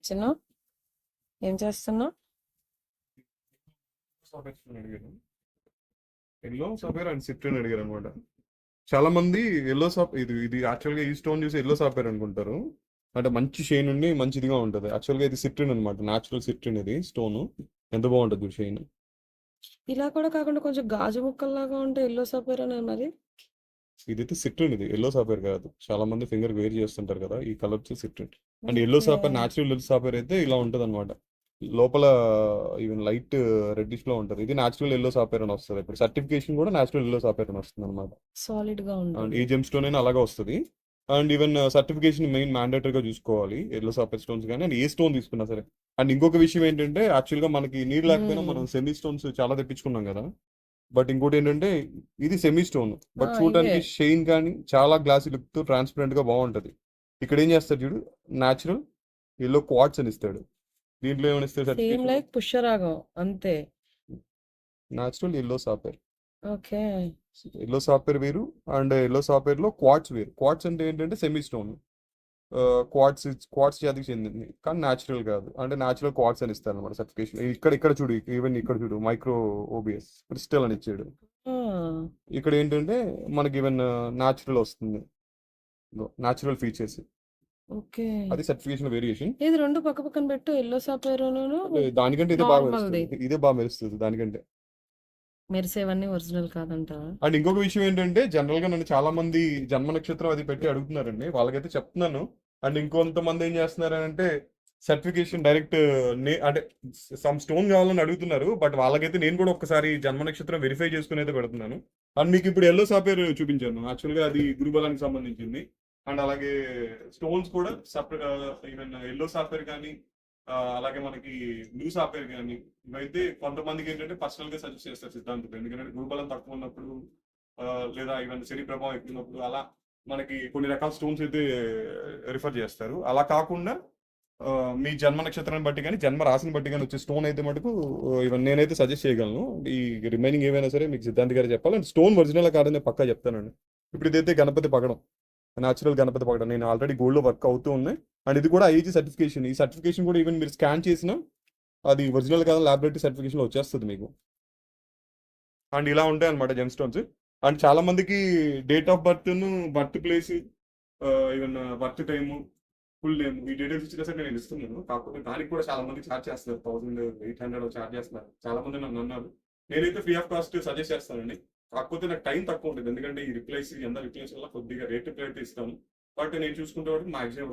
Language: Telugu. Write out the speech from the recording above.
చిన్న ఏం చేస్తున్నావు? ఎల్లో సాఫైర్ అండ్ సిట్రిన్ అడిగారు అనమాట. చాలా మంది ఎల్లో సాఫ్ ఇది ఇది యాక్చువల్గా ఈ స్టోన్ చూసి ఎల్లో సాఫైర్ అనుకుంటారు. అంటే మంచి షైన్ ఉండి మంచిదిగా ఉంటుంది. యాక్చువల్గా ఇది సిట్రిన్ అనమాట, న్యాచురల్ సిట్రిన్. ఇది స్టోన్ ఎంత బాగుంటుంది షైన్. ఇలా కూడా కాకుండా కొంచెం గాజు ముక్కల్లాగా ఉంటే ఎల్లో సఫేర్ అనేది మరి. ఇదైతే సిట్రిన్, ఇది ఎల్లో సాఫైర్ కాదు. చాలా మంది ఫింగర్ వేర్ చేస్తుంటారు కదా, ఈ కలర్ వచ్చి సిట్రిన్. And yellow okay. Sapphire, natural yellow sapphire అయితే ఇలా ఉంటుంది అనమాట. లోపల ఈవెన్ లైట్ రెడ్డిష్ లో ఉంటుంది. ఇది న్యాచురల్ ఎల్లో సాఫైర్ అని వస్తుంది. ఇప్పుడు సర్టిఫికేషన్ కూడా న్యాచురల్ ఎల్లో సాఫైర్ అని వస్తుంది అనమాట. సాలిడ్ గా అండ్ ఉంటుంది. ఈ జెమ్ స్టోన్ అయినా అలాగే వస్తుంది. అండ్ ఈవెన్ సర్టిఫికేషన్ మెయిన్ మ్యాండేటరీగా చూసుకోవాలి ఎల్లో సాఫైర్ స్టోన్స్ కానీ, అండ్ ఏ స్టోన్ తీసుకున్నా సరే. అండ్ ఇంకొక విషయం ఏంటంటే, యాక్చువల్గా మనకి నీరు లేకపోయినా మనం సెమీ స్టోన్స్ చాలా తెప్పించుకున్నాం కదా. బట్ ఇంకోటి ఏంటంటే, ఇది సెమీ స్టోన్ బట్ ఇవే. చూడడానికి షైన్ కానీ చాలా గ్లాసీ లుక్ తో ట్రాన్స్పరెంట్ గా బాగుంటది. ఇక్కడ ఏం చేస్తాడు చూడు, న్యాచురల్ ఎల్లో క్వార్ట్స్ అని ఇస్తాడు. దీంట్లో ఏమని ఇస్తాడు సేమ్ సర్టిఫికేషన్? లైక్ పుష్యరాగం అంతే. Natural yellow sapphire. Okay. Yellow sapphire వేరు, అండ్ ఎల్లో సాఫైర్ లో క్వార్ట్స్ వేరు. క్వార్ట్స్ అంటే ఏంటంటే సెమీ స్టోన్. క్వార్ట్స్ జాతికి చెందింది కానీ న్యాచురల్ కాదు. అంటే న్యాచురల్ క్వార్ట్స్ అని ఇస్తారు అనమాట సర్టిఫికేషన్. ఇక్కడ ఇక్కడ చూడు, ఈవెన్ ఇక్కడ చూడు, మైక్రో ఓబిఎస్ క్రిస్టల్ అని ఇచ్చాడు. ఆ, ఇక్కడ ఏంటంటే మనకి ఈవెన్ న్యాచురల్ వస్తుంది, న్యాచురల్ ఫీచర్స్. ఓకే. అది సర్టిఫికేషన్ వేరియేషన్. ఇది రెండు పక్క పక్కన పెట్టు, ఎల్లో సఫేర్ దానికంటే ఇదే బాగా నార్మల్ది. మెరుస్తుంది, ఇదే బాగా మెరుస్తుంది దానికంటే. మెరిసేవన్నీ ఒరిజినల్ కాదంట. అండ్ ఇంకొక విషయం ఏంటంటే, జనరల్ గా నన్ను చాలా మంది జన్మ నక్షత్రం అది పెట్టి అడుగుతున్నారండి. వాళ్ళకైతే చెప్తున్నాను. అండ్ ఇంకొంతమంది ఏం చేస్తున్నారంటే, సర్టిఫికేషన్ డైరెక్ట్ అంటే సమ్ స్టోన్ కావాలని అడుగుతున్నారు. బట్ వాళ్ళకైతే నేను కూడా ఒకసారి జన్మ నక్షత్రం వెరిఫై చేసుకుని అయితే పెడుతున్నాను. అండ్ మీకు ఇప్పుడు ఎల్లో సాఫైర్ చూపించాను. యాక్చువల్గా అది గురుబలానికి సంబంధించింది. అండ్ అలాగే స్టోన్స్ కూడా సపరేట్, ఈవెన్ ఎల్లో సాఫైర్ కానీ, అలాగే మనకి బ్లూ సాఫైర్ కానీ, ఇవైతే కొంతమందికి ఏంటంటే పర్సనల్ గా సజెస్ట్ చేస్తారు సిద్ధాంతం. ఎందుకంటే గురుబలం తక్కువ ఉన్నప్పుడు, ఆ, లేదా ఈవెన్ శని ప్రభావం ఎక్కువ ఉన్నప్పుడు అలా మనకి కొన్ని రకాల స్టోన్స్ అయితే రిఫర్ చేస్తారు. అలా కాకుండా మీ జన్మ నక్షత్రాన్ని బట్టి కానీ జన్మ రాశిని బట్టి కానీ వచ్చే స్టోన్ అయితే మటుకు ఈవెన్ నేనైతే సజెస్ట్ చేయగలను. ఈ రిమైనింగ్ ఏమైనా సరే మీకు సిద్ధాంతి గారు చెప్పాలి. అండ్ స్టోన్ ఒరిజినల్ కాదని నేను పక్కా చెప్తానండి. ఇప్పుడు ఇదైతే గణపతి పగడం, న్యాచురల్ గణపతి పగడం. నేను ఆల్రెడీ గోల్డ్ లో వర్క్ అవుతూ ఉన్నాయి. అండ్ ఇది కూడా ఐజీ సర్టిఫికేషన్. ఈ సర్టిఫికేషన్ కూడా ఈవెన్ మీరు స్కాన్ చేసినా అది ఒరిజినల్ కాదు, ల్యాబొరేటరీ సర్టిఫికేషన్ లో వచ్చేస్తుంది మీకు. అండ్ ఇలా ఉంటాయి అనమాట జెమ్ స్టోన్స్. అండ్ చాలా మందికి date of birth, birth place, even birth time, full name, ఈ డీటెయిల్స్ ఇచ్చినా సరే నేను ఇస్తున్నాను. కాకపోతే దానికి కూడా చాలా మంది ఛార్జ్ చేస్తారు, 1800 ఛార్జ్ చేస్తున్నారు. చాలా మంది నన్ను అన్నారు. నేనైతే ఫ్రీ ఆఫ్ కాస్ట్ సజెస్ట్ చేస్తానండి. కాకపోతే నాకు టైం తక్కువ ఉంటుంది, ఎందుకంటే ఈ రిప్లైస్ ఎంత రిప్లైస్ వల్ల కొద్దిగా రేట్ రిప్లై అయితే ఇస్తాను. బట్ నేను చూసుకుంటే మాక్సిమం